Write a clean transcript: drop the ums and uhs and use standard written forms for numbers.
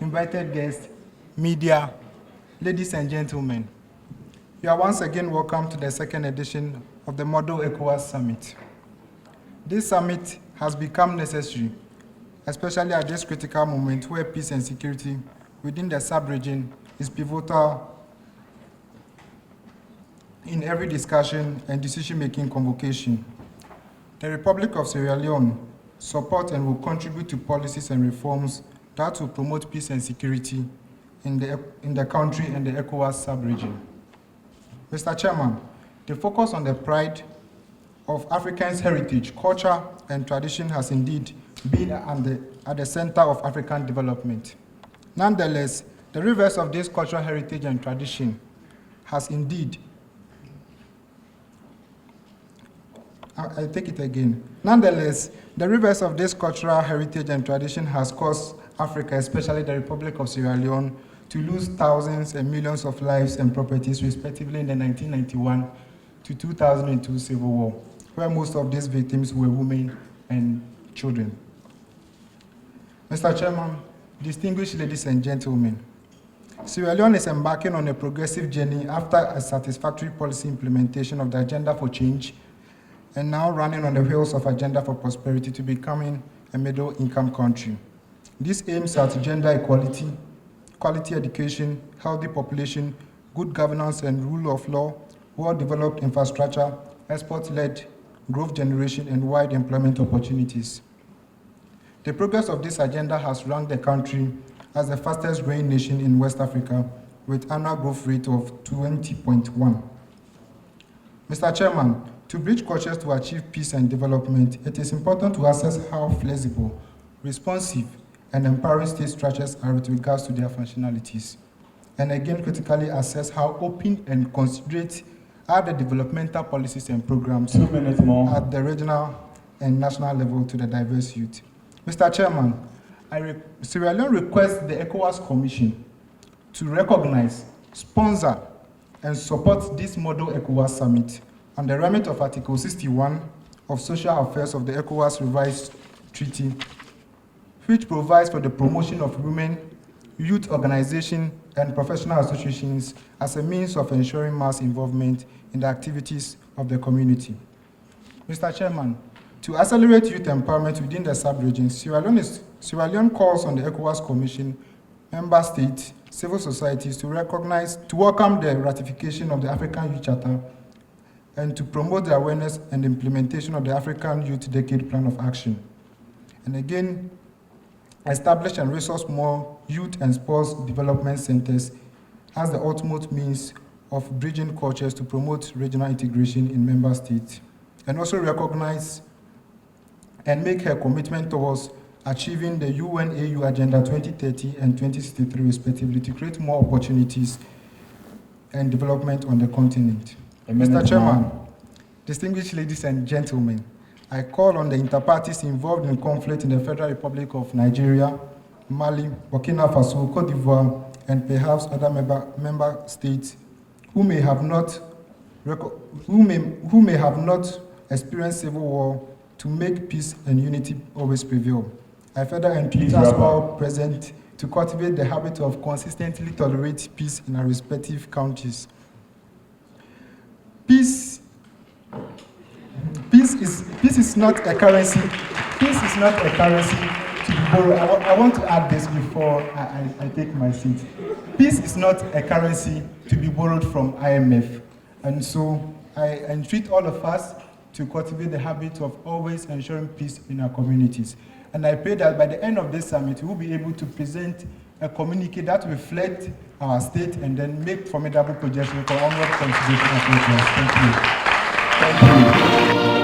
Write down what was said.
Invited guests, media, ladies and gentlemen, you are once again welcome to the second edition of the Model ECOWAS Summit. This summit has become necessary, especially at this critical moment where peace and security within the sub-region is pivotal in every discussion and decision-making convocation. The Republic of Sierra Leone supports and will contribute to policies and reforms that will promote peace and security in the country and the ECOWAS sub-region. Mr. Chairman, the focus on the pride of Africans' heritage, culture, and tradition has indeed been at the center of African development. Nonetheless, the reverse of this cultural heritage and tradition has indeed Nonetheless, the reverse of this cultural heritage and tradition has caused Africa, especially the Republic of Sierra Leone, to lose thousands and millions of lives and properties, respectively, in the 1991 to 2002 Civil War, where most of these victims were women and children. Mr. Chairman, distinguished ladies and gentlemen, Sierra Leone is embarking on a progressive journey after a satisfactory policy implementation of the Agenda for Change, and now running on the wheels of Agenda for Prosperity to becoming a middle-income country. This aims at gender equality, quality education, healthy population, good governance and rule of law, well-developed infrastructure, export-led growth generation, and wide employment opportunities. The progress of this agenda has ranked the country as the fastest-growing nation in West Africa with annual growth rate of 20.1. Mr. Chairman, to bridge cultures to achieve peace and development, it is important to assess how flexible, responsive, and empowering state structures are with regards to their functionalities. And again, critically assess how open and considerate are the developmental policies and programs at the regional and national level to the diverse youth. Mr. Chairman, Sierra Leone requests the ECOWAS Commission to recognize, sponsor, and support this Model ECOWAS Summit on the remit of Article 61 of Social Affairs of the ECOWAS Revised Treaty, which provides for the promotion of women, youth organizations, and professional associations as a means of ensuring mass involvement in the activities of the community. Mr. Chairman, to accelerate youth empowerment within the sub-region, Sierra Leone calls on the ECOWAS Commission, member states, civil societies to welcome the ratification of the African Youth Charter and to promote the awareness and implementation of the African Youth Decade Plan of Action. And again, establish and resource more youth and sports development centers as the ultimate means of bridging cultures to promote regional integration in member states. And also recognize and make her commitment towards achieving the UNAU Agenda 2030 and 2063 respectively to create more opportunities and development on the continent. Mr. Chairman, distinguished ladies and gentlemen, I call on the inter-parties involved in conflict in the Federal Republic of Nigeria, Mali, Burkina Faso, Cote d'Ivoire, and perhaps other member states who may have not experienced civil war to make peace and unity always prevail. I further entreat us all present to cultivate the habit of consistently tolerate peace in our respective countries. Peace is not a currency. Peace is not a currency to be borrowed. I want to add this before I take my seat. Peace is not a currency to be borrowed from IMF. And so I entreat all of us to cultivate the habit of always ensuring peace in our communities. And I pray that by the end of this summit, we will be able to present a communique that reflects our state and then make formidable projections for onward contribution of progress. Thank you. Thank you.